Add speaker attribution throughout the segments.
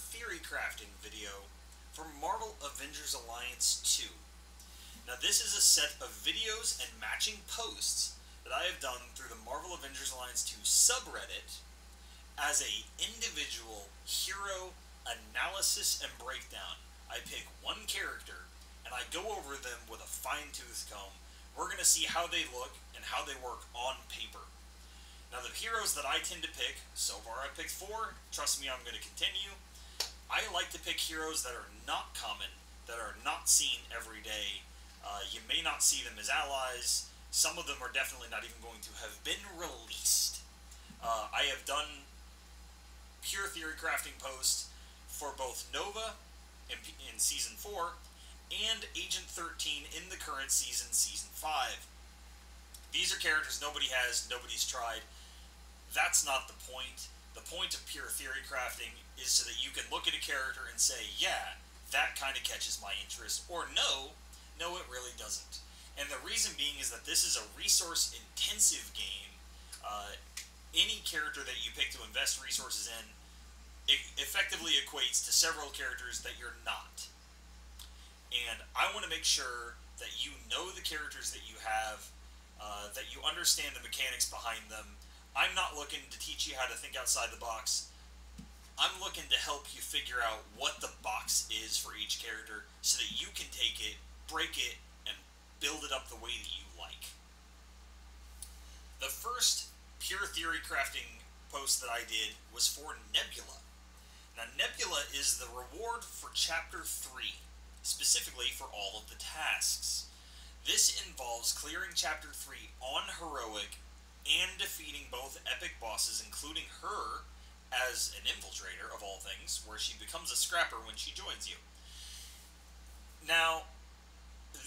Speaker 1: theory crafting video for Marvel Avengers Alliance 2. Now this is a set of videos and matching posts that I have done through the Marvel Avengers Alliance 2 subreddit as a individual hero analysis and breakdown. I pick one character and I go over them with a fine-tooth comb. We're going to see how they look and how they work on paper. Now the heroes that I tend to pick, so far I've picked 4, trust me I'm going to continue. I like to pick heroes that are not common, that are not seen every day. You may not see them as allies. Some of them are definitely not even going to have been released. I have done pure theory crafting posts for both Nova in Season 4 and Agent 13 in the current season, Season 5. These are characters nobody has, nobody's tried. That's not the point. The point of pure theory crafting is so that you can look at a character and say, yeah, that kind of catches my interest, or no, it really doesn't. And the reason being is that this is a resource-intensive game. Any character that you pick to invest resources in, it effectively equates to several characters that you're not. And I want to make sure that you know the characters that you have, that you understand the mechanics behind them. I'm not looking to teach you how to think outside the box. I'm looking to help you figure out what the box is for each character so that you can take it, break it, and build it up the way that you like. The first pure theory crafting post that I did was for Nebula. Now Nebula is the reward for Chapter 3, specifically for all of the tasks. This involves clearing Chapter 3 on Heroic and defeating both epic bosses, including her as an infiltrator, of all things, where she becomes a scrapper when she joins you. Now,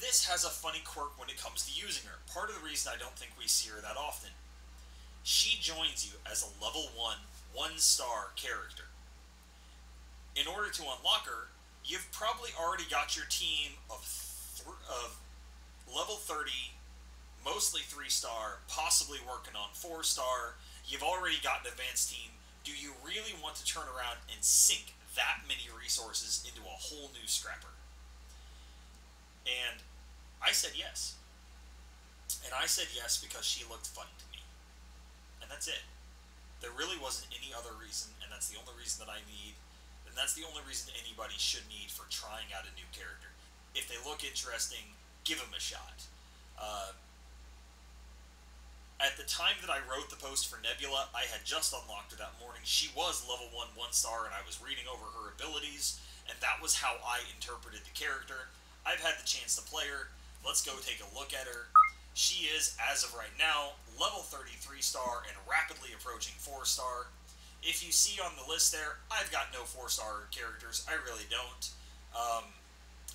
Speaker 1: this has a funny quirk when it comes to using her. Part of the reason I don't think we see her that often. She joins you as a level 1, 1-star character. In order to unlock her, you've probably already got your team of level 30, mostly 3-star, possibly working on 4-star. You've already got an advanced team. Do you really want to turn around and sink that many resources into a whole new scrapper? And I said yes. And I said yes because she looked fun to me. And that's it. There really wasn't any other reason, and that's the only reason that I need, and that's the only reason anybody should need for trying out a new character. If they look interesting, give them a shot. At the time that I wrote the post for Nebula, I had just unlocked her that morning. She was level 1, 1-star, and I was reading over her abilities, and that was how I interpreted the character. I've had the chance to play her. Let's go take a look at her. She is, as of right now, level 33-star and rapidly approaching 4-star. If you see on the list there, I've got no 4-star characters. I really don't.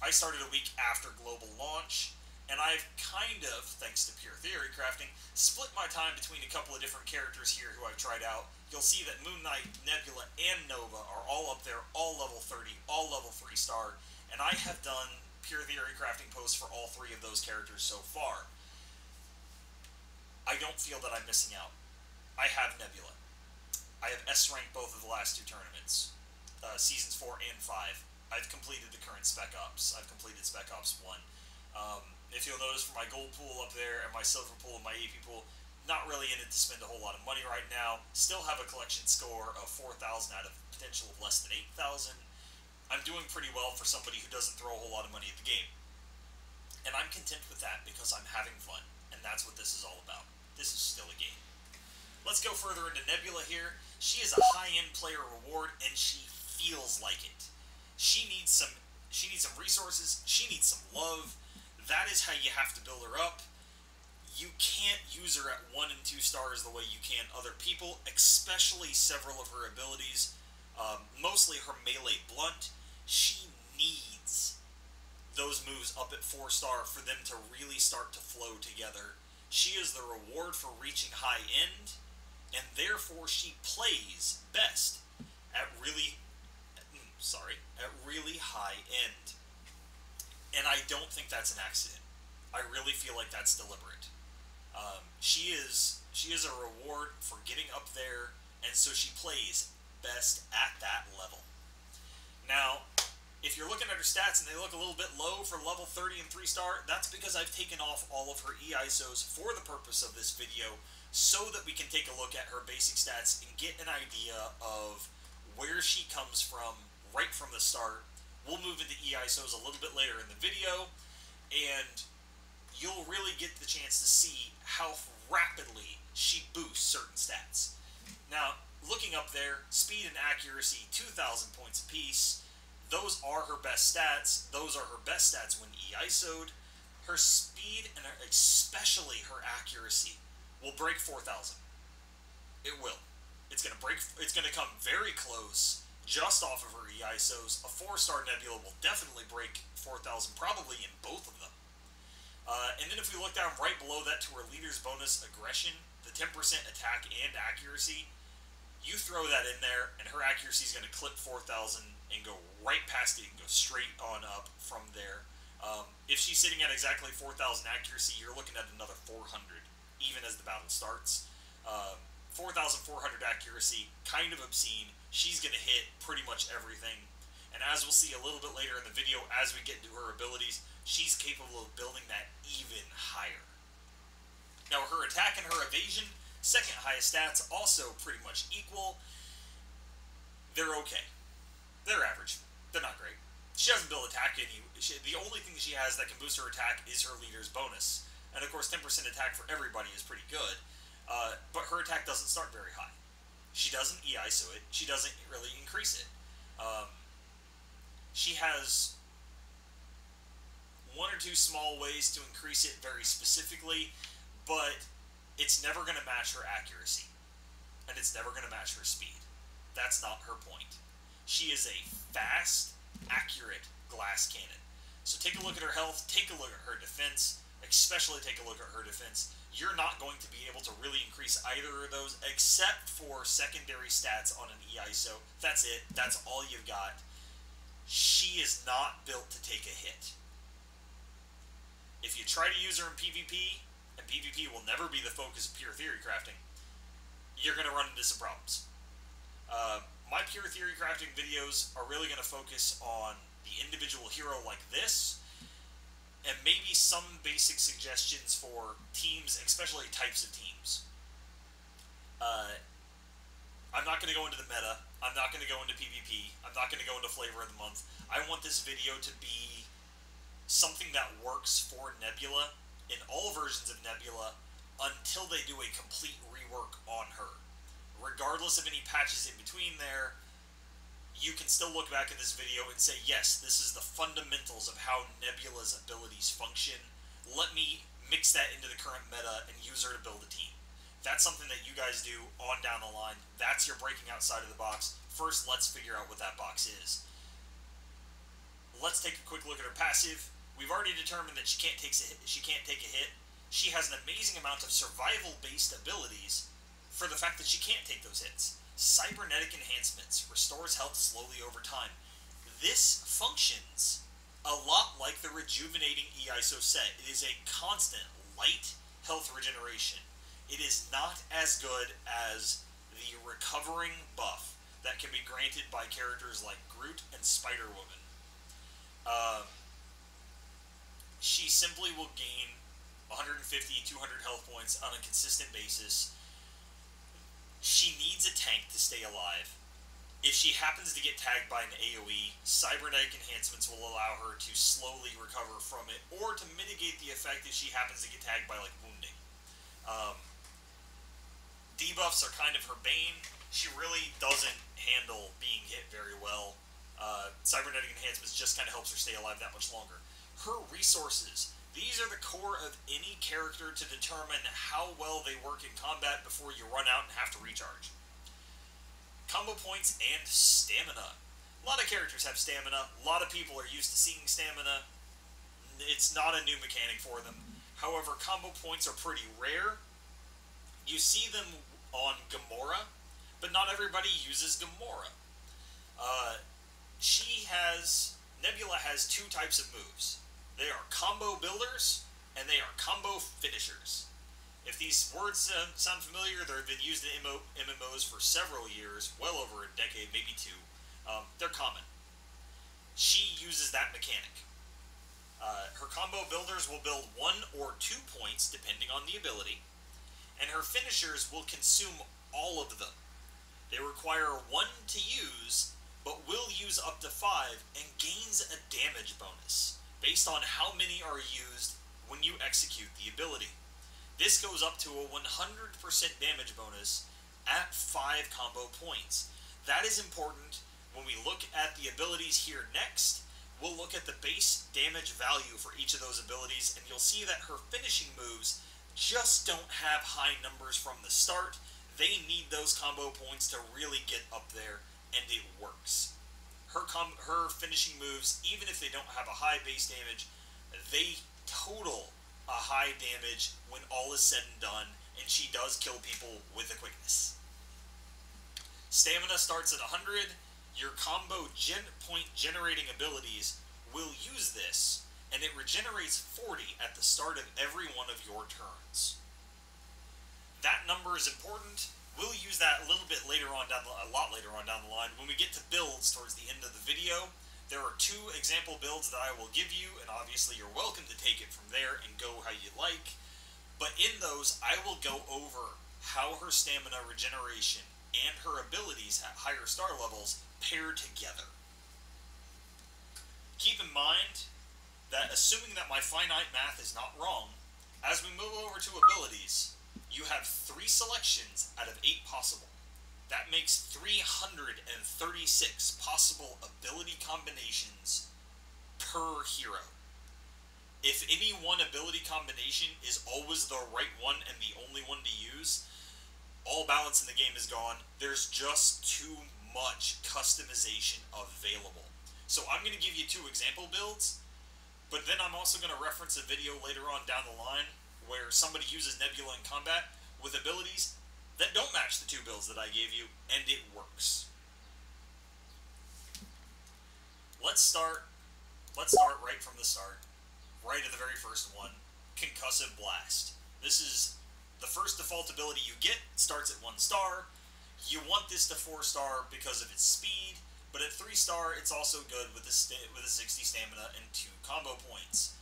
Speaker 1: I started a week after global launch, and I've kind of, thanks to pure theory crafting, split my time between a couple of different characters here who I've tried out. You'll see that Moon Knight, Nebula, and Nova are all up there, all level 30, all level 3-star, and I have done pure theory crafting posts for all 3 of those characters so far. I don't feel that I'm missing out. I have Nebula. I have S-ranked both of the last 2 tournaments, Seasons 4 and 5. I've completed the current Spec Ops. I've completed Spec Ops 1. If you'll notice from my gold pool up there and my silver pool and my AP pool, not really in it to spend a whole lot of money right now. Still have a collection score of 4,000 out of potential of less than 8,000. I'm doing pretty well for somebody who doesn't throw a whole lot of money at the game. And I'm content with that because I'm having fun, and that's what this is all about. This is still a game. Let's go further into Nebula here. She is a high-end player reward, and she feels like it. She needs some resources. She needs some love. That is how you have to build her up. You can't use her at 1 and 2 stars the way you can other people, especially several of her abilities. Mostly her melee blunt. She needs those moves up at 4-star for them to really start to flow together. She is the reward for reaching high end, and therefore she plays best at really high end. And I don't think that's an accident. I really feel like that's deliberate. She is a reward for getting up there, and so she plays best at that level. Now, if you're looking at her stats and they look a little bit low for level 30 and 3-star, that's because I've taken off all of her EISOs for the purpose of this video, so that we can take a look at her basic stats and get an idea of where she comes from right from the start. We'll move into EISOs a little bit later in the video, and you'll really get the chance to see how rapidly she boosts certain stats. Now, looking up there, speed and accuracy, 2,000 points apiece. Those are her best stats. Those are her best stats when EISO'd. Her speed and especially her accuracy will break 4,000. It will. It's gonna come very close just off of her EISOs. A 4-star Nebula will definitely break 4,000, probably in both of them. And then if we look down right below that to her leader's bonus aggression, the 10% attack and accuracy, you throw that in there, and her accuracy is going to clip 4,000 and go right past it and go straight on up from there. If she's sitting at exactly 4,000 accuracy, you're looking at another 400, even as the battle starts. 4,400 accuracy, kind of obscene. She's going to hit pretty much everything. And as we'll see a little bit later in the video, as we get into her abilities, she's capable of building that even higher. Now, her attack and her evasion, second highest stats, also pretty much equal. They're okay. They're average. They're not great. She doesn't build attack the only thing she has that can boost her attack is her leader's bonus. And of course, 10% attack for everybody is pretty good. But her attack doesn't start very high. She doesn't EISO it. She doesn't really increase it. She has one or two small ways to increase it very specifically, but it's never going to match her accuracy. And it's never going to match her speed. That's not her point. She is a fast, accurate glass cannon. So take a look at her health, take a look at her defense, especially take a look at her defense. You're not going to be able to really increase either of those except for secondary stats on an EISO. That's it. That's all you've got. She is not built to take a hit. If you try to use her in PvP, and PvP will never be the focus of pure theory crafting, you're going to run into some problems. My pure theory crafting videos are really going to focus on the individual hero like this, and maybe some basic suggestions for teams, especially types of teams. I'm not going to go into the meta. I'm not going to go into PvP. I'm not going to go into flavor of the month. I want this video to be something that works for Nebula in all versions of Nebula until they do a complete rework on her. Regardless of any patches in between there, you can still look back at this video and say, yes, this is the fundamentals of how Nebula's abilities function. Let me mix that into the current meta and use her to build a team. That's something that you guys do on down the line. That's your breaking outside of the box. First, let's figure out what that box is. Let's take a quick look at her passive. We've already determined that she can't take a hit. She has an amazing amount of survival-based abilities for the fact that she can't take those hits. Cybernetic enhancements restores health slowly over time. This functions a lot like the rejuvenating EISO set. It is a constant light health regeneration. It is not as good as the recovering buff that can be granted by characters like Groot and Spider-Woman. She simply will gain 150, 200 health points on a consistent basis. She needs a tank to stay alive. If she happens to get tagged by an AoE, cybernetic enhancements will allow her to slowly recover from it, or to mitigate the effect if she happens to get tagged by, like, wounding. Debuffs are kind of her bane. She really doesn't handle being hit very well. Cybernetic enhancements just kind of helps her stay alive that much longer. Her resources. These are the core of any character to determine how well they work in combat before you run out and have to recharge. Combo points and stamina. A lot of characters have stamina. A lot of people are used to seeing stamina. It's not a new mechanic for them. However, combo points are pretty rare. You see them on Gamora, but not everybody uses Gamora. Nebula has two types of moves. They are combo builders, and they are combo finishers. If these words sound familiar, they've been used in MMOs for several years, well over a decade, maybe two. They're common. she uses that mechanic. Her combo builders will build 1 or 2 points depending on the ability, and her finishers will consume all of them. They require 1 to use, but will use up to 5 and gains a damage bonus based on how many are used when you execute the ability. This goes up to a 100% damage bonus at 5 combo points. That is important. When we look at the abilities here next, we'll look at the base damage value for each of those abilities, and you'll see that her finishing moves just don't have high numbers from the start. They need those combo points to really get up there, and it works. Her finishing moves, even if they don't have a high base damage, they total a high damage when all is said and done, and she does kill people with a quickness. Stamina starts at 100. Your combo point generating abilities will use this, and it regenerates 40 at the start of every one of your turns. That number is important. We'll use that a lot later on down the line when we get to builds towards the end of the video. There are 2 example builds that I will give you, and obviously you're welcome to take it from there and go how you like. But in those, I will go over how her stamina regeneration and her abilities at higher star levels pair together. Keep in mind that, assuming that my finite math is not wrong, as we move over to abilities, you have 3 selections out of 8 possible. That makes 336 possible ability combinations per hero. If any one ability combination is always the right one and the only one to use, all balance in the game is gone. There's just too much customization available. So I'm going to give you 2 example builds, but then I'm also going to reference a video later on down the line where somebody uses Nebula in combat with abilities that don't match the 2 builds that I gave you, and it works. Let's start right from the start, right at the very first one, Concussive Blast. This is the first default ability you get. It starts at 1 star. You want this to 4 star because of its speed, but at 3 star it's also good with a 60 stamina and 2 combo points.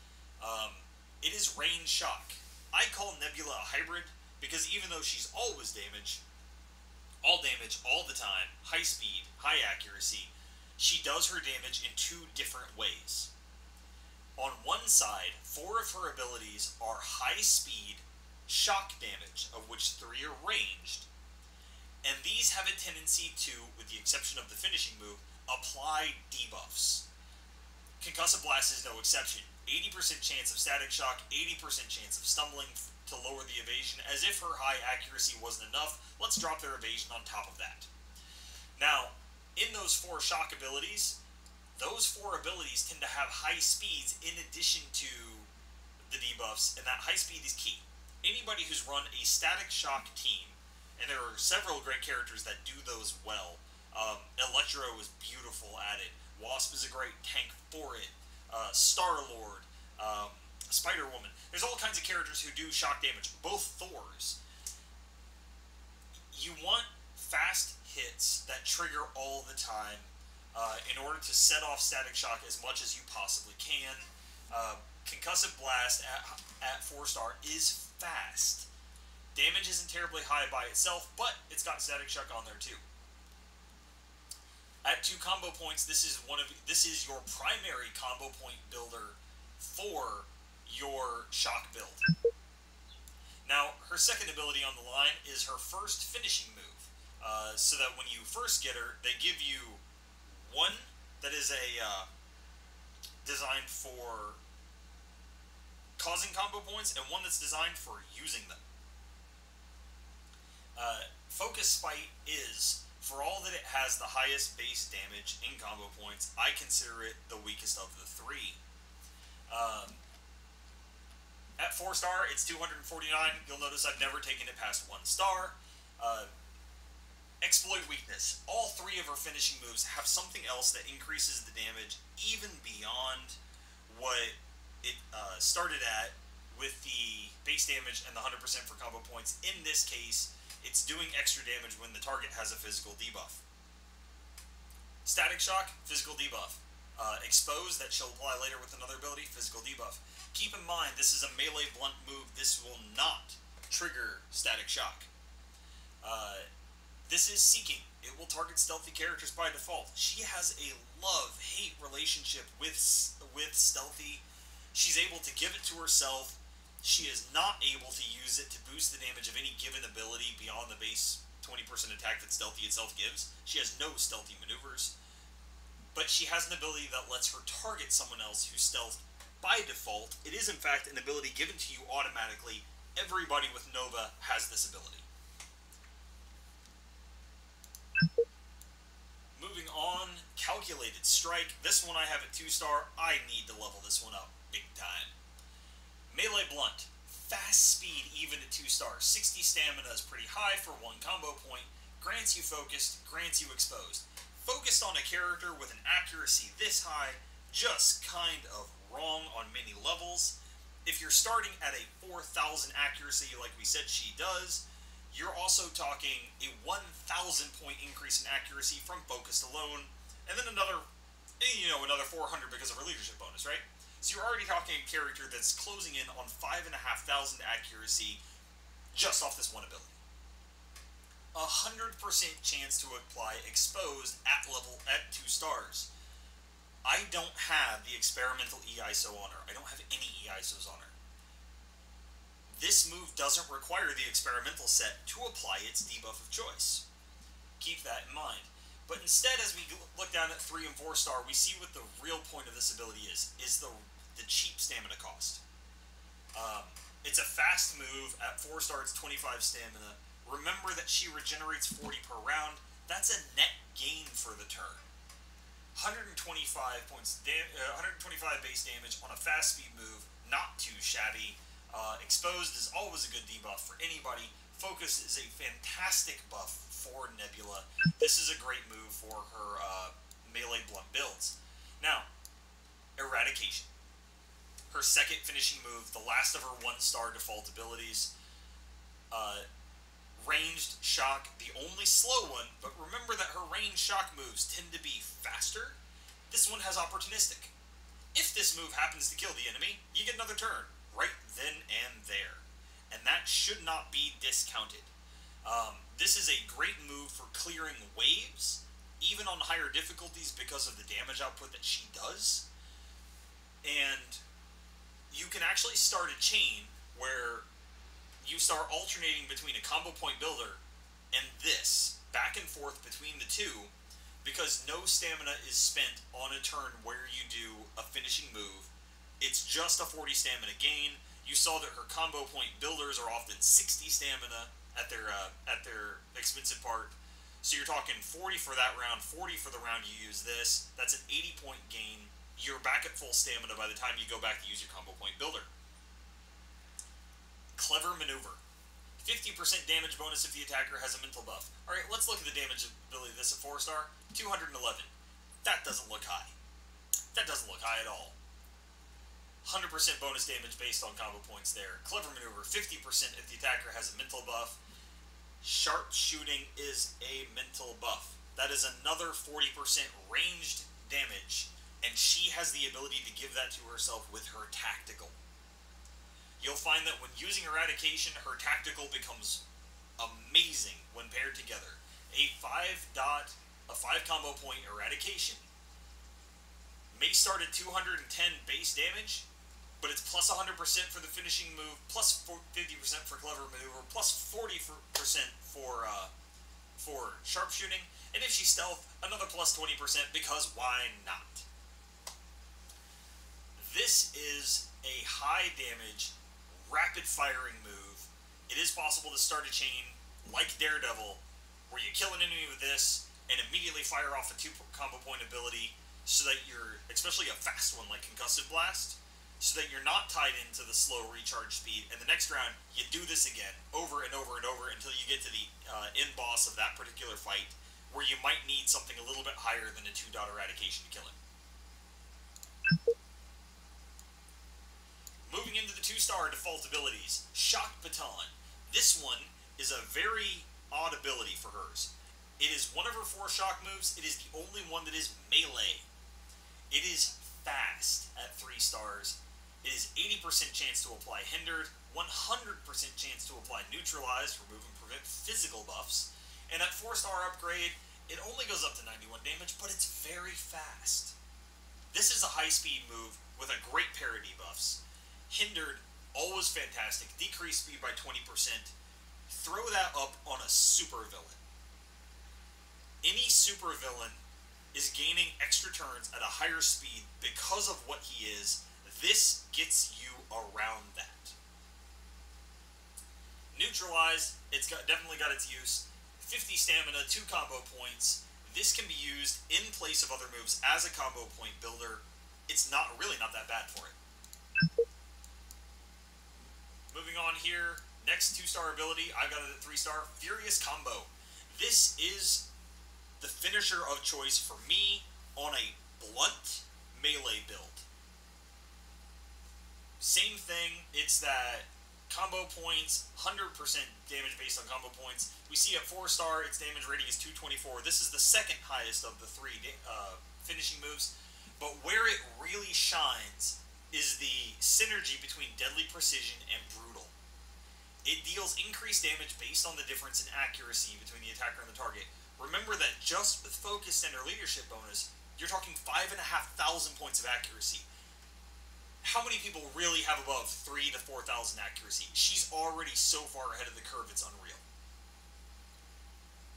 Speaker 1: It is range shock. I call Nebula a hybrid because even though she's always all damage all the time, high speed, high accuracy, she does her damage in 2 different ways. On one side, 4 of her abilities are high speed shock damage, of which 3 are ranged, and these have a tendency to, with the exception of the finishing move, apply debuffs. Concussive Blast is no exception. 80% chance of static shock, 80% chance of stumbling to lower the evasion. As if her high accuracy wasn't enough, let's drop their evasion on top of that. Now, in those 4 shock abilities, those 4 abilities tend to have high speeds in addition to the debuffs, and that high speed is key. Anybody who's run a static shock team, and there are several great characters that do those well. Electro is beautiful at it. Wasp is a great tank for it. Star-Lord, Spider-Woman. There's all kinds of characters who do shock damage, both Thors. You want fast hits that trigger all the time in order to set off static shock as much as you possibly can. Concussive Blast at 4 star is fast. Damage isn't terribly high by itself, but it's got static shock on there too. At 2 combo points, this is your primary combo point builder for your shock build. Now, her second ability on the line is her first finishing move. So that when you first get her, they give you one that is designed for causing combo points, and one that's designed for using them. Focus Spite is, for all that it has the highest base damage in combo points, I consider it the weakest of the 3. At 4 star, it's 249. You'll notice I've never taken it past 1 star. Exploit Weakness. All 3 of her finishing moves have something else that increases the damage even beyond what it started at with the base damage and the 100% for combo points. In this case, it's doing extra damage when the target has a physical debuff. Static Shock, physical debuff. Exposed, that she'll apply later with another ability, physical debuff. Keep in mind, this is a melee blunt move. This will not trigger static shock. This is Seeking. It will target stealthy characters by default. She has a love-hate relationship with stealthy. She's able to give it to herself. She is not able to use it to boost the damage of any given ability beyond the base 20% attack that stealthy itself gives. She has no stealthy maneuvers. But she has an ability that lets her target someone else who's stealth by default. It is, in fact, an ability given to you automatically. Everybody with Nova has this ability. Moving on, Calculated Strike. This one I have at 2-star. I need to level this one up big time. Melee Blunt. Fast speed even at 2-star. 60 stamina is pretty high for one combo point. Grants you focused, grants you exposed. Focused on a character with an accuracy this high, just kind of wrong on many levels. If you're starting at a 4,000 accuracy like we said she does, you're also talking a 1,000 point increase in accuracy from focused alone, and then another 400 because of her leadership bonus, right? So you're already talking a character that's closing in on 5,500 accuracy just off this one ability. 100% chance to apply exposed at 2 stars. I don't have the experimental E-ISO on her. I don't have any E-ISOs on her. This move doesn't require the experimental set to apply its debuff of choice. Keep that in mind. But instead, as we look down at 3 and 4-star, we see what the real point of this ability is the cheap stamina cost. It's a fast move. At 4-star, it's 25 stamina. Remember that she regenerates 40 per round. That's a net gain for the turn. 125 base damage on a fast speed move, not too shabby. Exposed is always a good debuff for anybody. Focus is a fantastic buff for Nebula. This is a great move for her melee blunt builds. Now, Eradication. Her second finishing move, the last of her 1-star default abilities. Ranged Shock, the only slow one, but remember that her ranged shock moves tend to be faster. This one has Opportunistic. If this move happens to kill the enemy, you get another turn, right then and there. And that should not be discounted. This is a great move for clearing waves, even on higher difficulties because of the damage output that she does. And you can actually start a chain where you start alternating between a combo point builder and this, back and forth between the two, because no stamina is spent on a turn where you do a finishing move. It's just a 40 stamina gain. You saw that her combo point builders are often 60 stamina at their expensive part. So you're talking 40 for that round, 40 for the round you use this. That's an 80 point gain. You're back at full stamina by the time you go back to use your combo point builder. Clever Maneuver. 50% damage bonus if the attacker has a mental buff. Alright, let's look at the damage ability of this at 4-star. 211. That doesn't look high. That doesn't look high at all. 100% bonus damage based on combo points there. Clever Maneuver, 50% if the attacker has a mental buff. Sharp Shooting is a mental buff. That is another 40% ranged damage, and she has the ability to give that to herself with her Tactical. You'll find that when using Eradication, her Tactical becomes amazing when paired together. A 5 combo point Eradication may start at 210 base damage, but it's plus 100% for the finishing move, plus 50% for Clever Maneuver, plus 40% for Sharpshooting, and if she's stealth, another plus 20%, because why not? This is a high damage, rapid firing move. It is possible to start a chain like Daredevil, where you kill an enemy with this and immediately fire off a 2 combo point ability, so that you're, especially a fast one like Concussive Blast, so that you're not tied into the slow recharge speed. And the next round, you do this again, over and over and over, until you get to the end boss of that particular fight, where you might need something a little bit higher than a 2 Eradication to kill him. Moving into the 2-star default abilities, Shock Baton. This one is a very odd ability for hers. It is one of her 4 shock moves. It is the only one that is melee. It is fast at 3 stars. It is 80% chance to apply Hindered, 100% chance to apply Neutralized, remove and prevent physical buffs, and at 4-star upgrade, it only goes up to 91 damage, but it's very fast. This is a high-speed move with a great parity buffs. Hindered, always fantastic, decrease speed by 20%. Throw that up on a supervillain. Any supervillain is gaining extra turns at a higher speed because of what he is. This gets you around that. Neutralized, definitely got its use. 50 stamina, 2 combo points. This can be used in place of other moves as a combo point builder. It's really not that bad for it. Moving on here, next 2-star ability, I got it at 3-star, Furious Combo. This is the finisher of choice for me on a blunt melee build. Same thing, it's that combo points, 100% damage based on combo points. We see at 4-star, its damage rating is 224. This is the second highest of the 3 finishing moves. But where it really shines is the synergy between Deadly Precision and Brutal. It deals increased damage based on the difference in accuracy between the attacker and the target. Remember that just with Focus and her leadership bonus, you're talking 5,500 points of accuracy. How many people really have above 3,000 to 4,000 accuracy? She's already so far ahead of the curve, it's unreal.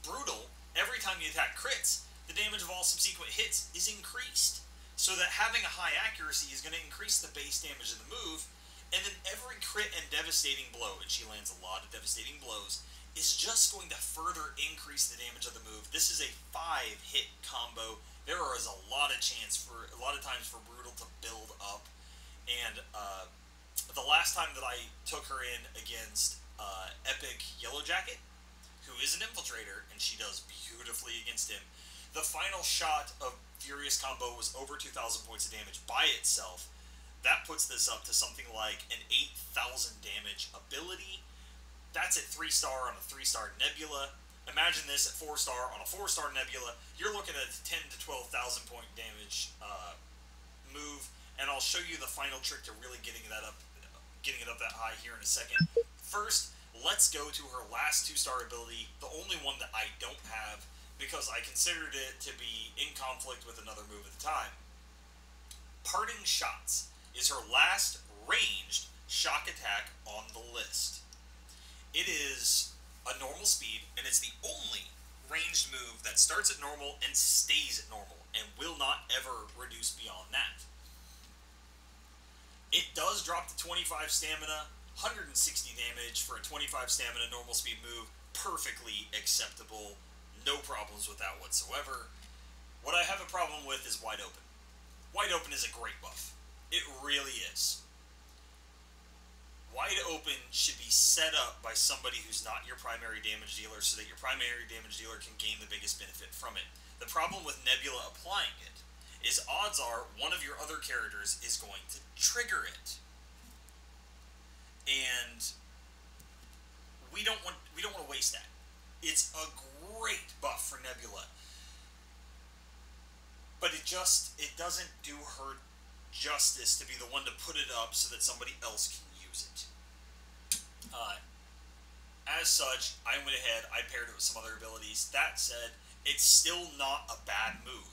Speaker 1: Brutal, every time you attack crits, the damage of all subsequent hits is increased. So that having a high accuracy is going to increase the base damage of the move, and then every crit and devastating blow, and she lands a lot of devastating blows, is just going to further increase the damage of the move. This is a 5-hit combo. There is a lot of times for Brutal to build up. And the last time that I took her in against Epic Yellow Jacket, who is an infiltrator, and she does beautifully against him, the final shot of Furious Combo was over 2,000 points of damage by itself. That puts this up to something like an 8,000 damage ability. That's at 3-star on a 3-star Nebula. Imagine this at 4-star on a 4-star Nebula. You're looking at a 10,000 to 12,000 point damage move. And I'll show you the final trick to really getting it up that high here in a second. First, let's go to her last 2-star ability, the only one that I don't have because I considered it to be in conflict with another move at the time. Parting Shots is her last ranged shock attack on the list. It is a normal speed, and it's the only ranged move that starts at normal and stays at normal, and will not ever reduce beyond that. It does drop to 25 stamina, 160 damage for a 25 stamina normal speed move. Perfectly acceptable. No problems with that whatsoever. What I have a problem with is Wide Open. Wide Open is a great buff. It really is. Wide Open should be set up by somebody who's not your primary damage dealer so that your primary damage dealer can gain the biggest benefit from it. The problem with Nebula applying it is odds are one of your other characters is going to trigger it. And we don't want to waste that. It's a great buff for Nebula. But it doesn't do her justice to be the one to put it up so that somebody else can use it. As such, I went ahead, I paired it with some other abilities. That said, it's still not a bad move.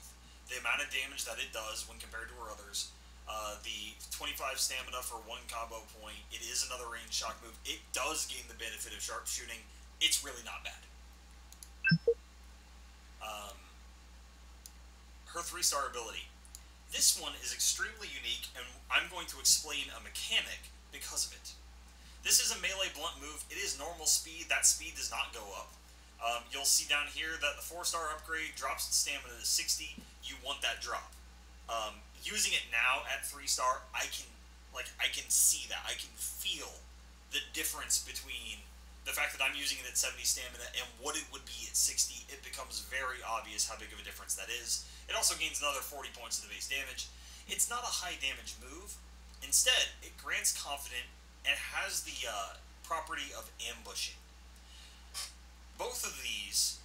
Speaker 1: The amount of damage that it does when compared to her others, the 25 stamina for 1 combo point, it is another range shock move. It does gain the benefit of sharpshooting. It's really not bad. Her 3-star ability. This one is extremely unique, and I'm going to explain a mechanic because of it. This is a melee blunt move. It is normal speed. That speed does not go up. You'll see down here that the 4-star upgrade drops its stamina to 60. You want that drop. Using it now at 3-star, I can see that. I can feel the difference between the fact that I'm using it at 70 stamina and what it would be at 60. It becomes very obvious how big of a difference that is. It also gains another 40 points of the base damage. It's not a high damage move. Instead, it grants confident and has the property of ambushing. Both of these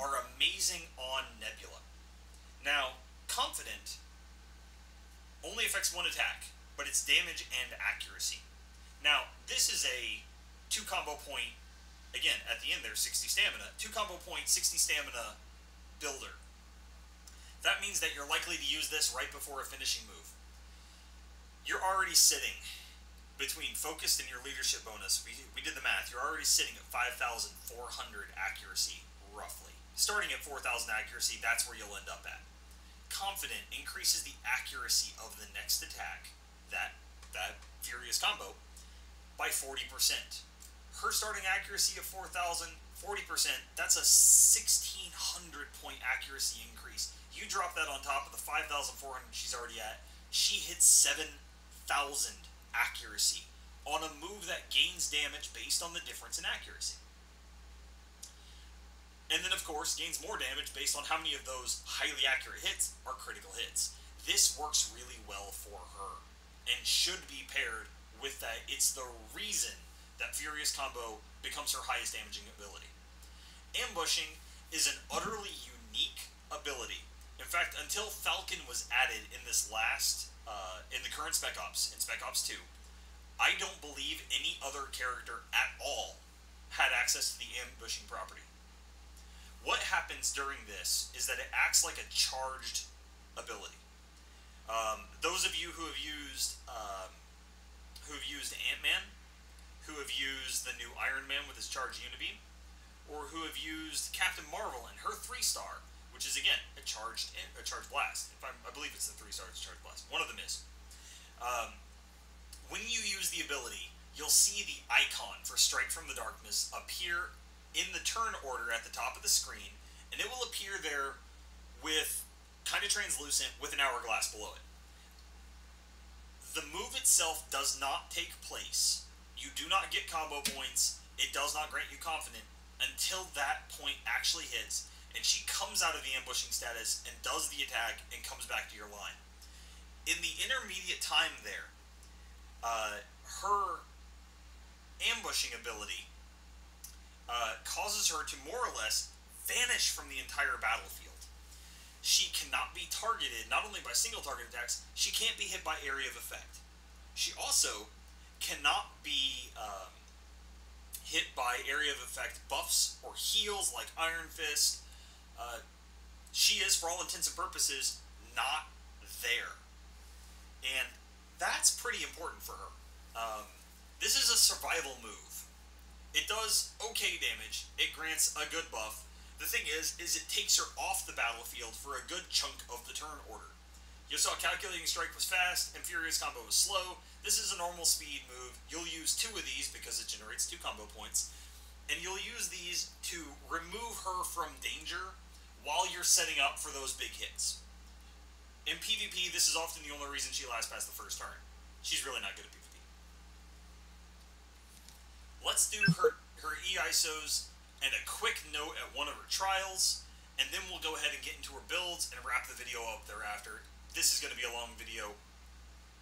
Speaker 1: are amazing on Nebula. Now, Confident only affects one attack, but it's damage and accuracy. Now, this is a 2 combo point, again, at the end there's 60 stamina, 2 combo point, 60 stamina builder. That means that you're likely to use this right before a finishing move. You're already sitting between focused and your leadership bonus. We did the math. You're already sitting at 5,400 accuracy, roughly. Starting at 4,000 accuracy, that's where you'll end up at. Confident increases the accuracy of the next attack, that Furious combo, by 40%. Her starting accuracy of 4,000, 40%, that's a 1,600 point accuracy increase. You drop that on top of the 5,400 she's already at, she hits 7,000 accuracy on a move that gains damage based on the difference in accuracy. And then, of course, gains more damage based on how many of those highly accurate hits are critical hits. This works really well for her and should be paired with that. It's the reason that Furious combo becomes her highest damaging ability. Ambushing is an utterly unique ability. In fact, until Falcon was added in this last, in the current Spec Ops, in Spec Ops 2, I don't believe any other character at all had access to the ambushing property. What happens during this is that it acts like a charged ability. Those of you who have used Ant-Man, who have used the new Iron Man with his charged Unibeam, or who have used Captain Marvel and her 3-star, which is again a charged blast. I believe it's the 3-star charged blast. One of them is. When you use the ability, you'll see the icon for Strike from the Darkness appear in the turn order at the top of the screen, and it will appear there with kind of translucent with an hourglass below it. The move itself does not take place. You do not get combo points. It does not grant you confident until that point actually hits, and she comes out of the ambushing status and does the attack and comes back to your line. In the intermediate time there, her ambushing ability causes her to more or less vanish from the entire battlefield. She cannot be targeted not only by single target attacks, she can't be hit by area of effect. She also cannot be hit by area of effect buffs or heals like Iron Fist. She is, for all intents and purposes, not there. And that's pretty important for her. This is a survival move. It does okay damage. It grants a good buff. The thing is it takes her off the battlefield for a good chunk of the turn order. You saw Calculating Strike was fast and Furious combo was slow. This is a normal speed move. You'll use 2 of these because it generates 2 combo points. And you'll use these to remove her from danger while you're setting up for those big hits. In PvP, this is often the only reason she lasts past the first turn. She's really not good at PvP. Let's do her E-ISOs and a quick note at one of her trials, and then we'll go ahead and get into her builds and wrap the video up thereafter. This is going to be a long video.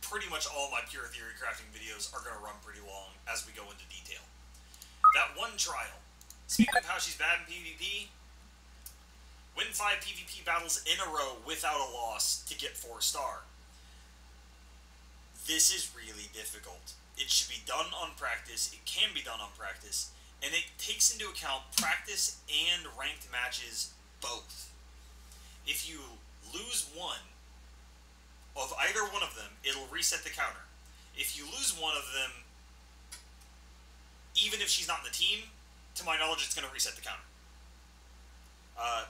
Speaker 1: Pretty much all my pure theory crafting videos are going to run pretty long as we go into detail. That one trial. Speaking of how she's bad in PvP, win 5 PvP battles in a row without a loss to get 4-star. This is really difficult. It should be done on practice. It can be done on practice. And it takes into account practice and ranked matches both. If you lose one of either one of them, it'll reset the counter. If you lose one of them, even if she's not in the team, to my knowledge, it's going to reset the counter.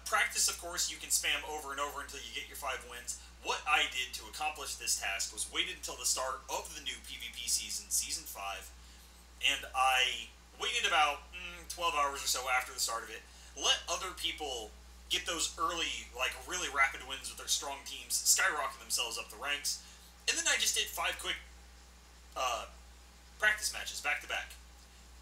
Speaker 1: Practice, of course, you can spam over and over until you get your 5 wins. What I did to accomplish this task was waited until the start of the new PvP season, Season 5, and I waited about 12 hours or so after the start of it, let other people get those early, like, really rapid wins with their strong teams, skyrocket themselves up the ranks, and then I just did 5 quick practice matches back-to-back.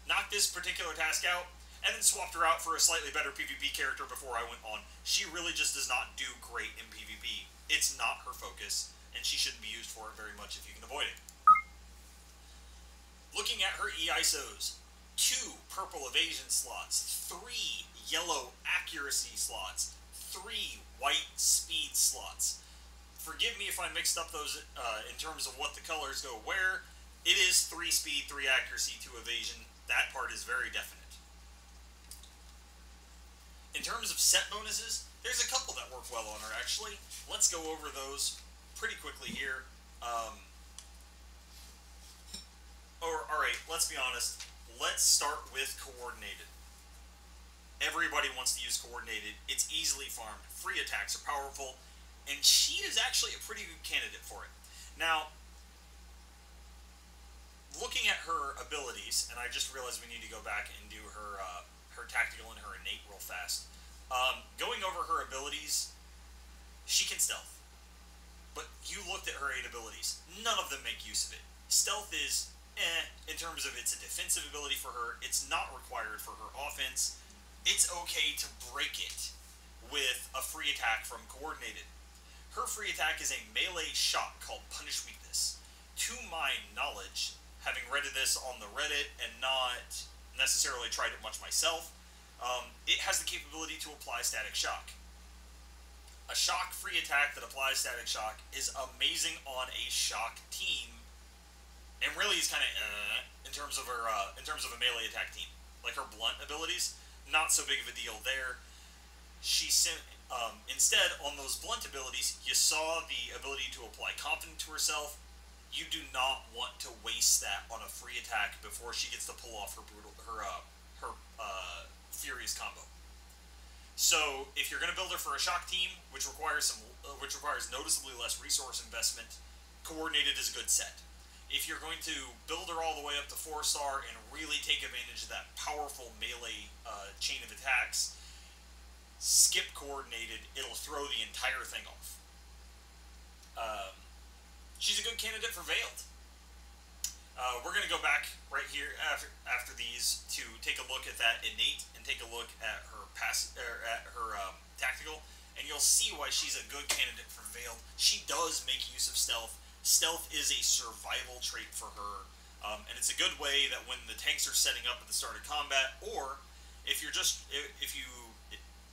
Speaker 1: Knocked this particular task out, and then swapped her out for a slightly better PvP character before I went on. She really just does not do great in PvP. It's not her focus, and she shouldn't be used for it very much if you can avoid it. Looking at her E-ISOs, 2 purple evasion slots, 3 yellow accuracy slots, 3 white speed slots, forgive me if I mixed up those in terms of what the colors go where. It is 3 speed, 3 accuracy, 2 evasion. That part is very definite. In terms of set bonuses, there's a couple that work well on her, actually. Let's go over those pretty quickly here. Alright, let's be honest. Let's start with coordinated. Everybody wants to use coordinated. It's easily farmed. Free attacks are powerful. And she is actually a pretty good candidate for it. Now, looking at her abilities, and I just realized we need to go back and do her her tactical and her innate real fast. Going over her abilities, she can stealth. But you looked at her 8 abilities. None of them make use of it. Stealth is in terms of it's a defensive ability for her. It's not required for her offense. It's okay to break it with a free attack from coordinated. Her free attack is a melee shot called Punish Weakness. To my knowledge, having read this on the Reddit and not necessarily tried it much myself, it has the capability to apply static shock. A shock free attack that applies static shock is amazing on a shock team, and really is kind of in terms of a melee attack team. Like her blunt abilities, not so big of a deal there. Instead, on those blunt abilities, you saw the ability to apply confidence to herself. You do not want to waste that on a free attack before she gets to pull off her furious combo. So, if you're going to build her for a shock team, which requires noticeably less resource investment, coordinated is a good set. If you're going to build her all the way up to 4-star and really take advantage of that powerful melee chain of attacks, skip coordinated. It'll throw the entire thing off. She's a good candidate for Veiled. We're going to go back right here after these to take a look at that innate and take a look at her tactical, and you'll see why she's a good candidate for Veiled. She does make use of stealth. Stealth is a survival trait for her, and it's a good way that when the tanks are setting up at the start of combat, or if you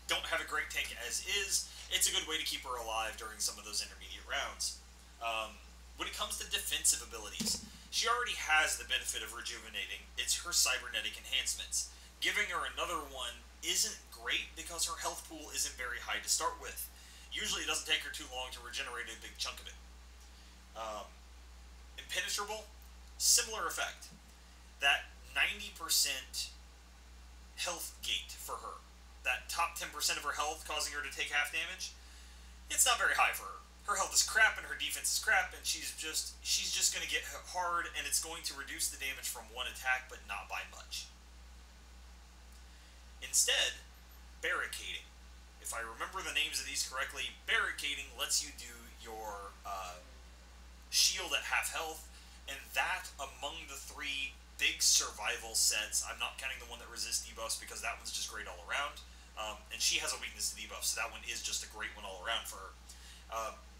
Speaker 1: don't have a great tank as is, it's a good way to keep her alive during some of those intermediate rounds. When it comes to defensive abilities, she already has the benefit of rejuvenating. It's her cybernetic enhancements. Giving her another one isn't great because her health pool isn't very high to start with. Usually it doesn't take her too long to regenerate a big chunk of it. Impenetrable, similar effect. That 90% health gate for her, that top 10% of her health causing her to take half damage, it's not very high for her. Her health is crap and her defense is crap, and she's just going to get hard, and it's going to reduce the damage from one attack, but not by much. Instead, barricading. If I remember the names of these correctly, barricading lets you do your shield at half health, and that among the 3 big survival sets, I'm not counting the one that resists debuffs because that one's just great all around, and she has a weakness to debuffs, so that one is just a great one all around for her.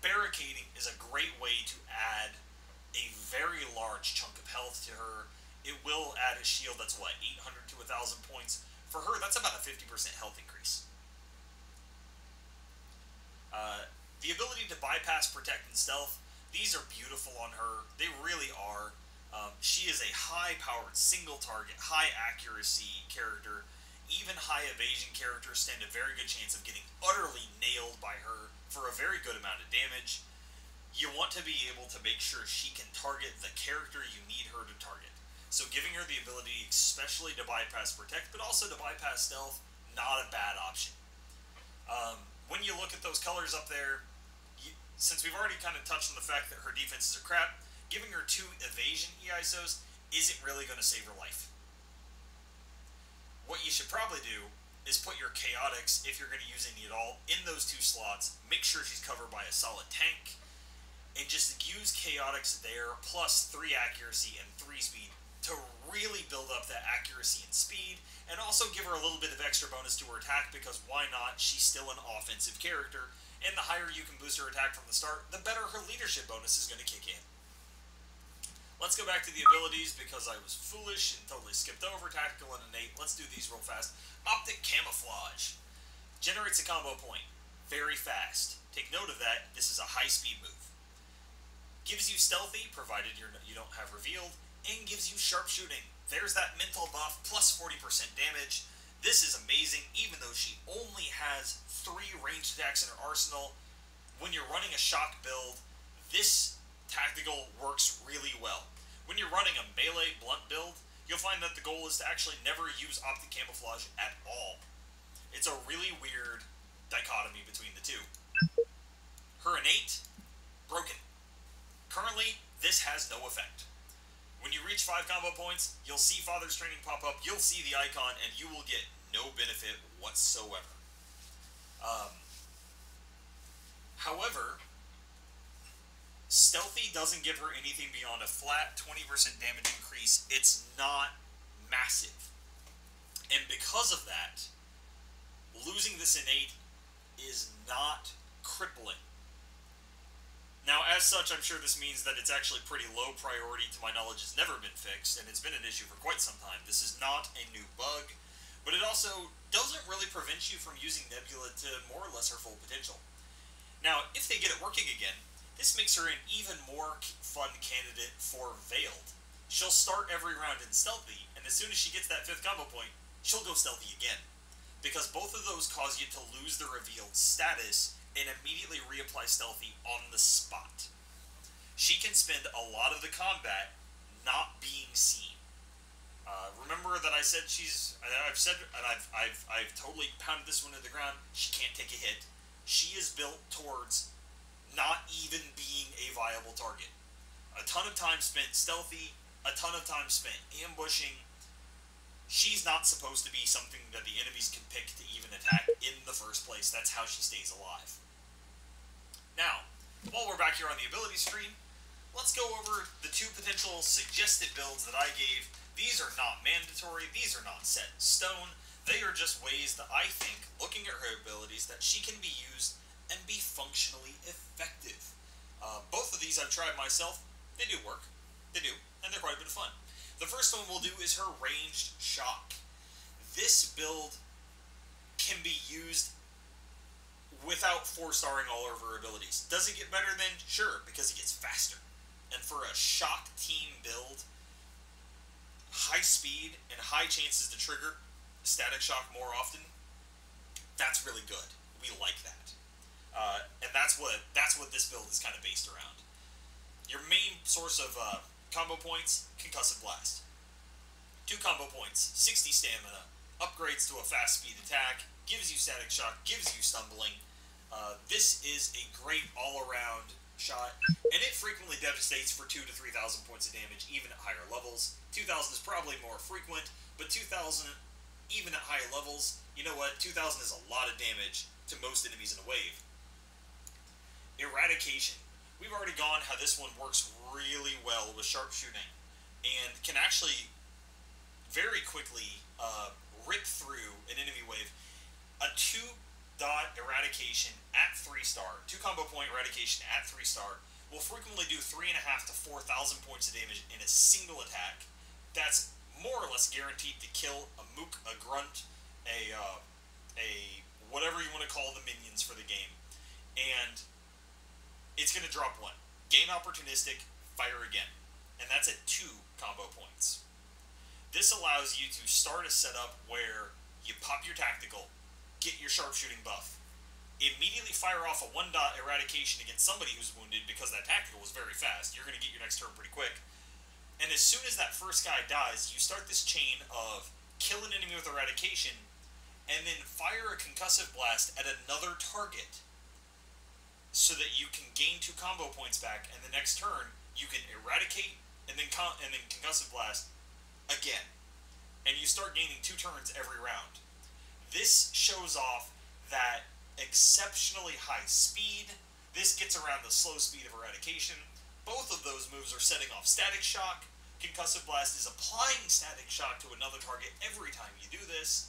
Speaker 1: Barricading is a great way to add a very large chunk of health to her. It will add a shield that's, 800 to 1,000 points. For her, that's about a 50% health increase. The ability to bypass, protect, and stealth, these are beautiful on her. They really are. She is a high-powered, single-target, high-accuracy character. Even high evasion characters stand a very good chance of getting utterly nailed by her for a very good amount of damage. You want to be able to make sure she can target the character you need her to target. So giving her the ability, especially to bypass protect, but also to bypass stealth, not a bad option. When you look at those colors up there, since we've already kind of touched on the fact that her defenses are crap, giving her 2 evasion EISOs isn't really going to save her life. What you should probably do is put your chaotics, if you're going to use any at all, in those 2 slots. Make sure she's covered by a solid tank, and just use chaotics there, plus 3 accuracy and 3 speed, to really build up that accuracy and speed, and also give her a little bit of extra bonus to her attack, because why not? She's still an offensive character, and the higher you can boost her attack from the start, the better her leadership bonus is going to kick in. Let's go back to the abilities, because I was foolish and totally skipped over tactical and innate. Let's do these real fast. Optic Camouflage. Generates a combo point. very fast. Take note of that, this is a high speed move. Gives you stealthy, provided you don't have revealed, and gives you sharpshooting. There's that mental buff, plus 40% damage. This is amazing, even though she only has 3 ranged attacks in her arsenal. When you're running a shock build, this tactical works really well. When you're running a melee blunt build, you'll find that the goal is to actually never use optic camouflage at all. It's a really weird dichotomy between the two. Her innate, broken. Currently, this has no effect. When you reach 5 combo points, you'll see Father's Training pop up, you'll see the icon, and you will get no benefit whatsoever. However, Stealthy doesn't give her anything beyond a flat 20% damage increase. It's not massive. And because of that, losing this innate is not crippling. Now, as such, I'm sure this means that it's actually pretty low priority. To my knowledge, it's never been fixed, and it's been an issue for quite some time. This is not a new bug, but it also doesn't really prevent you from using Nebula to more or less her full potential. Now, if they get it working again, this makes her an even more fun candidate for Veiled. She'll start every round in Stealthy, and as soon as she gets that 5th combo point, she'll go Stealthy again. Because both of those cause you to lose the revealed status and immediately reapply Stealthy on the spot. She can spend a lot of the combat not being seen. Remember that I said I've totally pounded this one to the ground. She can't take a hit. She is built towards not even being a viable target. A ton of time spent stealthy, a ton of time spent ambushing. She's not supposed to be something that the enemies can pick to even attack in the first place. That's how she stays alive. Now, while we're back here on the ability screen, let's go over the 2 potential suggested builds that I gave. These are not mandatory, these are not set in stone. They are just ways that I think, looking at her abilities, that she can be used and be functionally effective. Both of these I've tried myself. They do work. They do, and they're quite a bit of fun. The first one we'll do is her ranged shock. This build can be used without 4-starring all of her abilities. Does it get better then? Sure, because it gets faster. And for a shock team build, high speed and high chances to trigger static shock more often, that's really good. We like that. And that's what this build is kind of based around. Your main source of combo points, Concussive Blast. 2 combo points, 60 stamina, upgrades to a fast speed attack, gives you static shock, gives you stumbling. This is a great all-around shot, and it frequently devastates for 2,000 to 3,000 points of damage, even at higher levels. 2,000 is probably more frequent, but 2,000, even at higher levels, you know what, 2,000 is a lot of damage to most enemies in a wave. Eradication. We've already gone how this one works really well with sharpshooting, and can actually very quickly rip through an enemy wave. A 2-dot eradication at 3-star, 2 combo point eradication at 3-star, will frequently do 3,500 to 4,000 points of damage in a single attack. That's more or less guaranteed to kill a mook, a grunt, a whatever you want to call the minions for the game. And it's going to drop 1. Gain opportunistic, fire again. And that's at 2 combo points. This allows you to start a setup where you pop your tactical, get your sharpshooting buff, immediately fire off a 1-dot eradication against somebody who's wounded because that tactical was very fast. You're going to get your next turn pretty quick. And as soon as that first guy dies, you start this chain of kill an enemy with eradication, and then fire a concussive blast at another target so that you can gain 2 combo points back, and the next turn you can eradicate and then concussive blast again. And you start gaining 2 turns every round. This shows off that exceptionally high speed. This gets around the slow speed of eradication. Both of those moves are setting off static shock. Concussive Blast is applying static shock to another target every time you do this.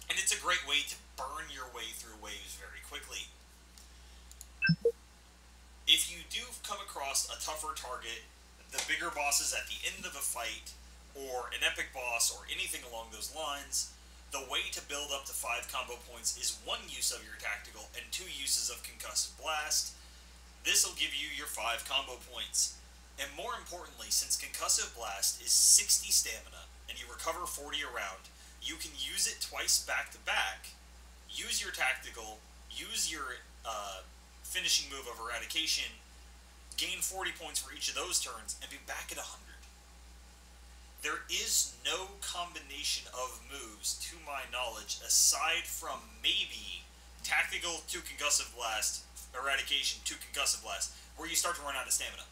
Speaker 1: And it's a great way to burn your way through waves very quickly. If you do come across a tougher target, the bigger bosses at the end of a fight, or an epic boss, or anything along those lines, the way to build up to 5 combo points is 1 use of your tactical and 2 uses of concussive blast. This will give you your 5 combo points. And more importantly, since concussive blast is 60 stamina and you recover 40 a round, you can use it twice back to back, use your tactical, use your finishing move of eradication, gain 40 points for each of those turns, and be back at 100. There is no combination of moves, to my knowledge, aside from maybe tactical to concussive blast, eradication to concussive blast, where you start to run out of stamina.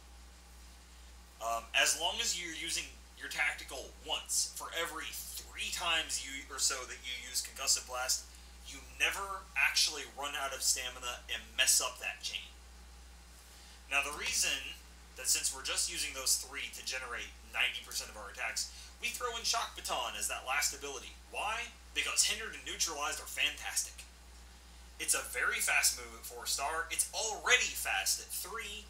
Speaker 1: As long as you're using your tactical once for every 3 times or so that you use concussive blast, you never actually run out of stamina and mess up that chain. Now the reason that since we're just using those 3 to generate 90% of our attacks, we throw in Shock Baton as that last ability. Why? Because Hindered and Neutralized are fantastic. It's a very fast move at 4-star, it's already fast at 3,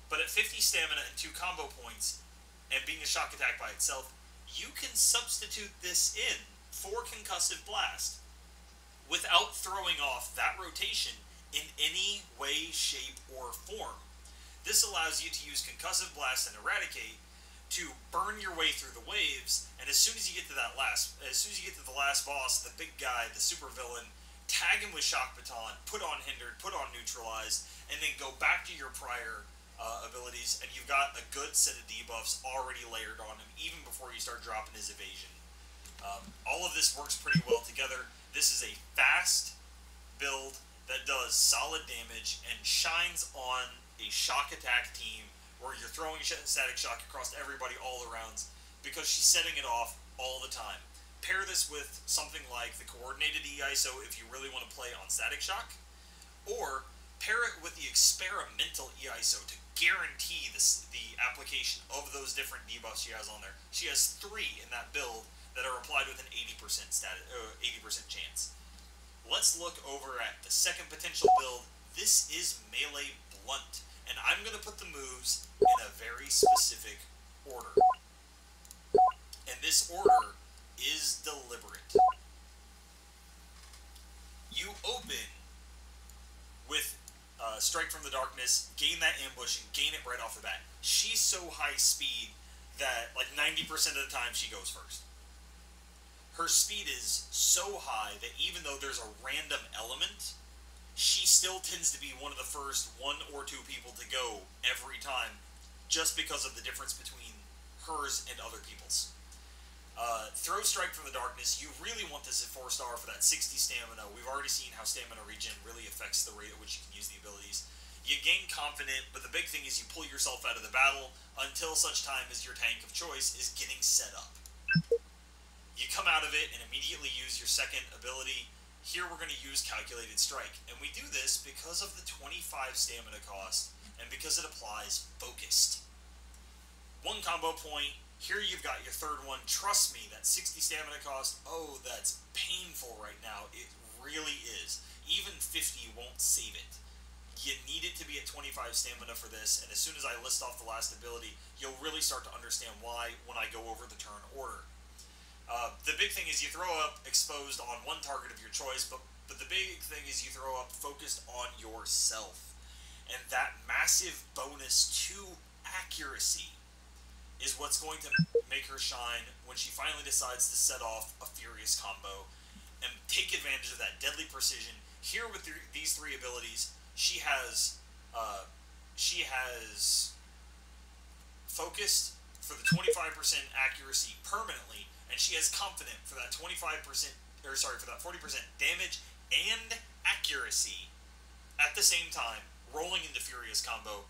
Speaker 1: but at 50 stamina and 2 combo points, and being a shock attack by itself, you can substitute this in for Concussive Blast without throwing off that rotation in any way, shape, or form. This allows you to use Concussive Blast and Eradicate to burn your way through the waves, and as soon as you get to the last boss, the big guy, the super villain, tag him with Shock Baton, put on Hindered, put on Neutralized, and then go back to your prior abilities, and you've got a good set of debuffs already layered on him, even before you start dropping his evasion. All of this works pretty well together. This is a fast build that does solid damage and shines on a shock attack team where you're throwing static shock across everybody all around because she's setting it off all the time. Pair this with something like the coordinated EISO if you really want to play on static shock, or pair it with the experimental EISO to guarantee the application of those different debuffs she has on there. She has 3 in that build that are applied with an 80% chance. Let's look over at the second potential build. This is Melee Blunt, and I'm going to put the moves in a very specific order. And this order is deliberate. You open with Strike from the Darkness, gain that ambush, and gain it right off the bat. She's so high speed that like 90% of the time she goes first. Her speed is so high that even though there's a random element, she still tends to be one of the first 1 or 2 people to go every time, just because of the difference between hers and other people's. Throw Strike from the Darkness, you really want this at 4-star for that 60 stamina. We've already seen how stamina regen really affects the rate at which you can use the abilities. You gain Confident, but the big thing is you pull yourself out of the battle until such time as your tank of choice is getting set up. You come out of it and immediately use your second ability. Here we're going to use Calculated Strike, and we do this because of the 25 stamina cost, and because it applies Focused. 1 combo point. Here you've got your third one. Trust me, that 60 stamina cost, oh, that's painful right now. It really is. Even 50 won't save it. You need it to be at 25 stamina for this, and as soon as I list off the last ability, you'll really start to understand why when I go over the turn order. The big thing is you throw up Exposed on 1 target of your choice, but the big thing is you throw up Focused on yourself. And that massive bonus to accuracy is what's going to make her shine when she finally decides to set off a Furious combo and take advantage of that deadly precision. Here with these 3 abilities, she has Focused for the 25% accuracy permanently, and she has Confident for that 25%, or sorry, for that 40% damage and accuracy at the same time, rolling into Furious combo.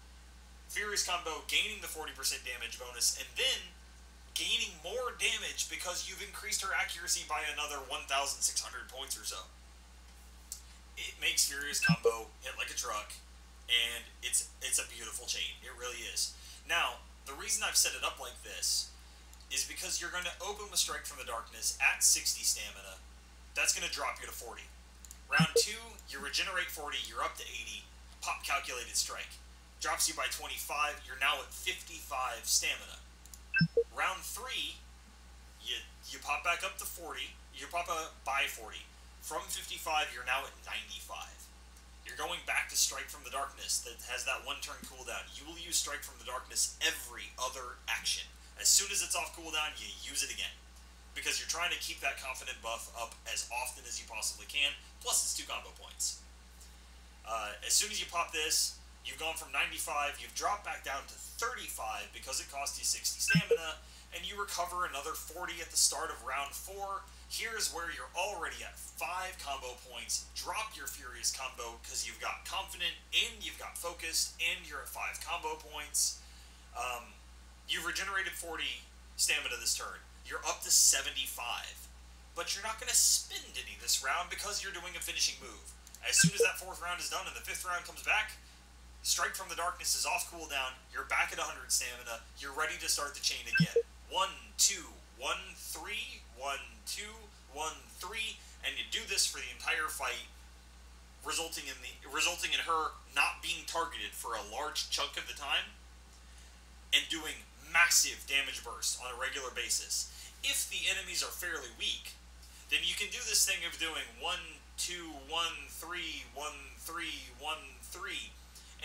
Speaker 1: Furious combo gaining the 40% damage bonus, and then gaining more damage because you've increased her accuracy by another 1,600 points or so. It makes Furious combo hit like a truck, and it's a beautiful chain. It really is. Now, the reason I've set it up like this is because you're going to open with Strike from the Darkness at 60 stamina. That's going to drop you to 40. Round 2, you regenerate 40, you're up to 80, pop Calculated Strike. Drops you by 25, you're now at 55 stamina. Round 3, you pop back up to 40, a by 40. From 55, you're now at 95. You're going back to Strike from the Darkness that has that one turn cooldown. You will use Strike from the Darkness every other action. As soon as it's off cooldown, you use it again. Because you're trying to keep that Confident buff up as often as you possibly can, plus it's 2 combo points. As soon as you pop this, you've gone from 95, you've dropped back down to 35 because it cost you 60 stamina, and you recover another 40 at the start of round 4. Here's where you're already at 5 combo points. Drop your Furious combo because you've got Confident and you've got Focused and you're at 5 combo points. You've regenerated 40 stamina this turn. You're up to 75. But you're not going to spend any this round because you're doing a finishing move. As soon as that 4th round is done and the 5th round comes back, Strike from the Darkness is off cooldown. You're back at 100 stamina. You're ready to start the chain again. 1, 2, 1, 3, 1, 2, 1, 3, and you do this for the entire fight, resulting in her not being targeted for a large chunk of the time, and doing massive damage bursts on a regular basis. If the enemies are fairly weak, then you can do this thing of doing 1, 2, 1, 3, 1, 3, 1, 3,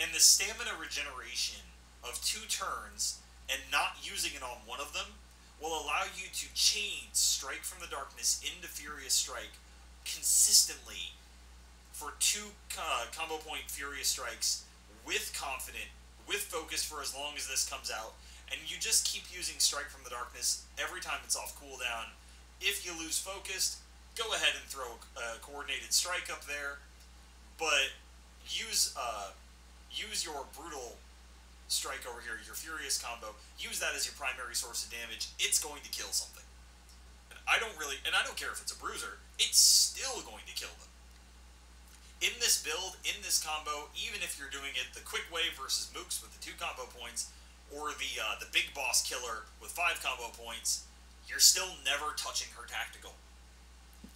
Speaker 1: and the stamina regeneration of 2 turns and not using it on one of them will allow you to chain Strike from the Darkness into Furious Strike consistently for 2 combo point Furious Strikes with Confident, with Focus for as long as this comes out, and you just keep using Strike from the Darkness every time it's off cooldown. If you lose Focused, go ahead and throw a Coordinated Strike up there, but use your Brutal Strike over here, your Furious combo, use that as your primary source of damage. It's going to kill something. And I don't care if it's a bruiser, it's still going to kill them. In this build, in this combo, even if you're doing it the quick way versus Mooks with the 2 combo points, or the big boss killer with 5 combo points, you're still never touching her tactical.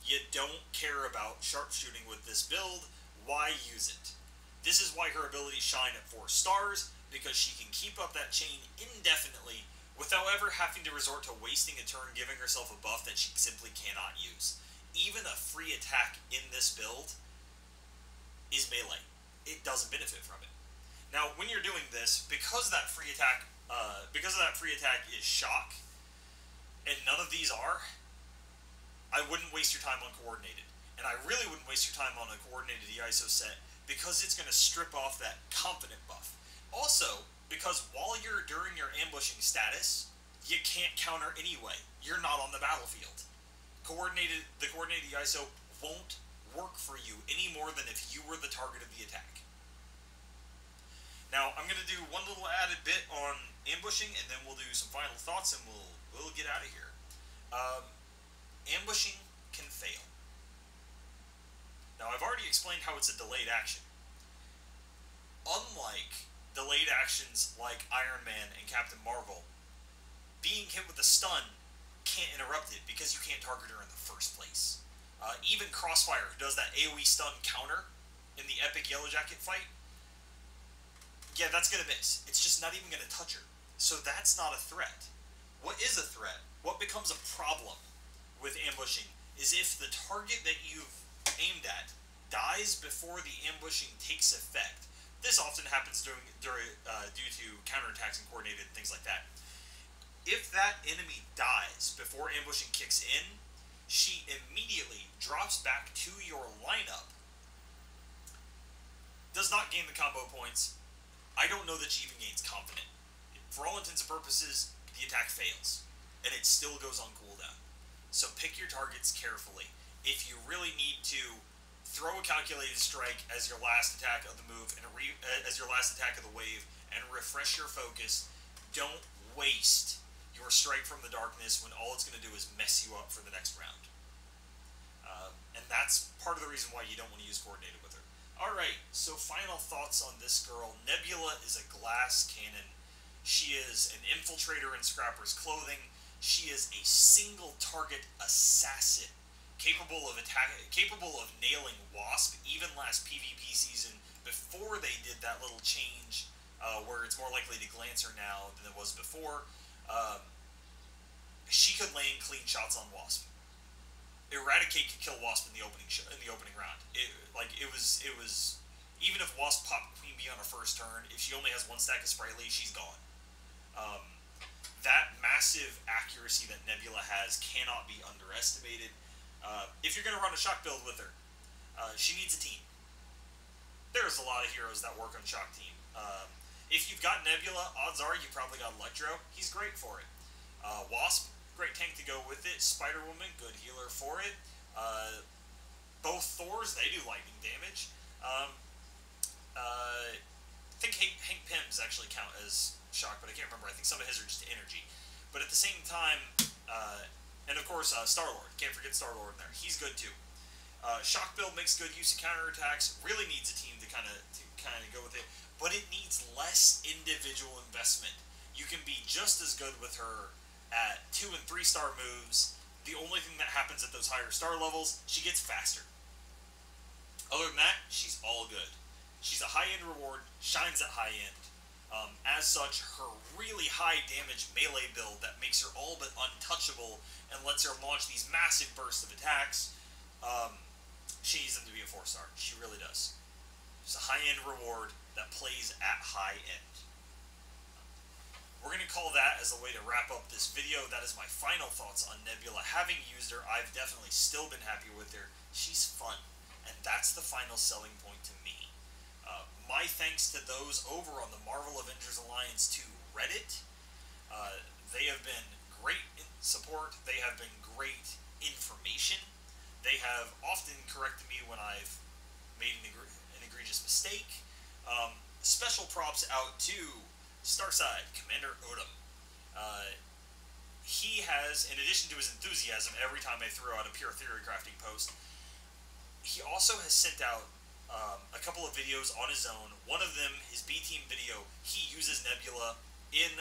Speaker 1: You don't care about sharpshooting with this build, why use it? This is why her abilities shine at 4 stars, because she can keep up that chain indefinitely without ever having to resort to wasting a turn giving herself a buff that she simply cannot use. Even a free attack in this build is melee. It doesn't benefit from it. Now, when you're doing this, because that free attack is shock, and none of these are, I wouldn't waste your time on coordinated. And I really wouldn't waste your time on a coordinated ISO set because it's going to strip off that Confident buff. Also, because while you're during your ambushing status, you can't counter anyway. You're not on the battlefield. The coordinated ISO won't work for you any more than if you were the target of the attack. Now, I'm going to do one little added bit on ambushing, and then we'll do some final thoughts, and we'll get out of here. Ambushing can fail. Now, I've already explained how it's a delayed action. Unlike delayed actions like Iron Man and Captain Marvel, being hit with a stun can't interrupt it because you can't target her in the first place. Even Crossfire, who does that AoE stun counter in the epic Yellow Jacket fight, yeah, that's going to miss. It's just not even going to touch her. So that's not a threat. What is a threat, what becomes a problem with ambushing, is if the target that you've aimed at dies before the ambushing takes effect. This often happens due to counterattacks and coordinated things like that. If that enemy dies before ambushing kicks in, she immediately drops back to your lineup, does not gain the combo points. I don't know that she even gains Confident. For all intents and purposes, the attack fails, and it still goes on cooldown. So pick your targets carefully. If you really need to throw a calculated strike as your last attack of the move and as your last attack of the wave, and refresh your focus, don't waste your Strike from the Darkness when all it's going to do is mess you up for the next round. And that's part of the reason why you don't want to use coordinated with her. Alright, so final thoughts on this girl. Nebula is a glass cannon. She is an infiltrator in Scrapper's clothing. She is a single target assassin, capable of nailing Wasp, even last PvP season, before they did that little change where it's more likely to glance her now than it was before. She could land clean shots on Wasp. Eradicate could kill Wasp in the opening round. It was even if Wasp popped Queen Bee on her first turn, if she only has one stack of Sprightly, she's gone. Um, that massive accuracy that Nebula has cannot be underestimated. If you're going to run a shock build with her, she needs a team. There's a lot of heroes that work on shock team. If you've got Nebula, odds are you probably got Electro. He's great for it. Wasp, great tank to go with it. Spider-Woman, good healer for it. Both Thors, they do lightning damage. I think Hank Pym's actually count as shock, but I can't remember. I think some of his are just energy. But at the same time, and of course, Star-Lord. Can't forget Star-Lord in there. He's good too. Shock build makes good use of counterattacks. Really needs a team to kind of go with it, but it needs less individual investment. You can be just as good with her at 2 and 3 star moves. The only thing that happens at those higher star levels, she gets faster. Other than that, she's all good. She's a high-end reward, shines at high end. As such, her really high damage melee build that makes her all but untouchable and lets her launch these massive bursts of attacks, she needs them to be a 4-star. She really does. It's a high-end reward that plays at high end. We're going to call that as a way to wrap up this video. That is my final thoughts on Nebula. Having used her, I've definitely still been happy with her. She's fun, and that's the final selling point to me. My thanks to those over on the Marvel Avengers Alliance 2 Reddit. They have been great in support. They have been great information. They have often corrected me when I've made an egregious mistake. Special props out to Starside, Commander Odom. He has, in addition to his enthusiasm every time I throw out a pure theory crafting post, he also has sent out a couple of videos on his own. One of them, his B-Team video, he uses Nebula in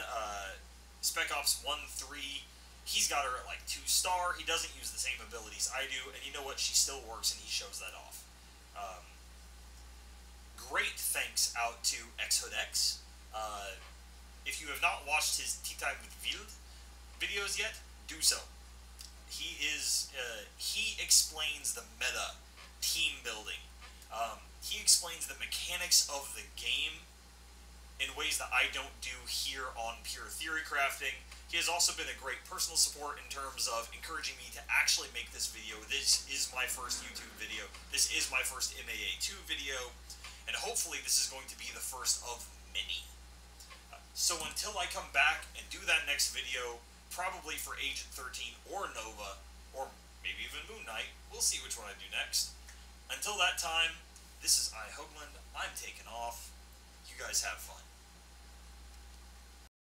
Speaker 1: Spec Ops 1-3. He's got her at like 2-star. He doesn't use the same abilities I do, and you know what? She still works, and he shows that off. Great thanks out to XHoodX. If you have not watched his Tea Time with Wild videos yet, do so. He explains the meta, team building. He explains the mechanics of the game in ways that I don't do here on Pure Theory Crafting. He has also been a great personal support in terms of encouraging me to actually make this video. This is my first YouTube video. This is my first MAA2 video. And hopefully this is going to be the first of many. So until I come back and do that next video, probably for Agent 13 or Nova, or maybe even Moon Knight, we'll see which one I do next. Until that time, this is iHoagland. I'm taking off. You guys have fun.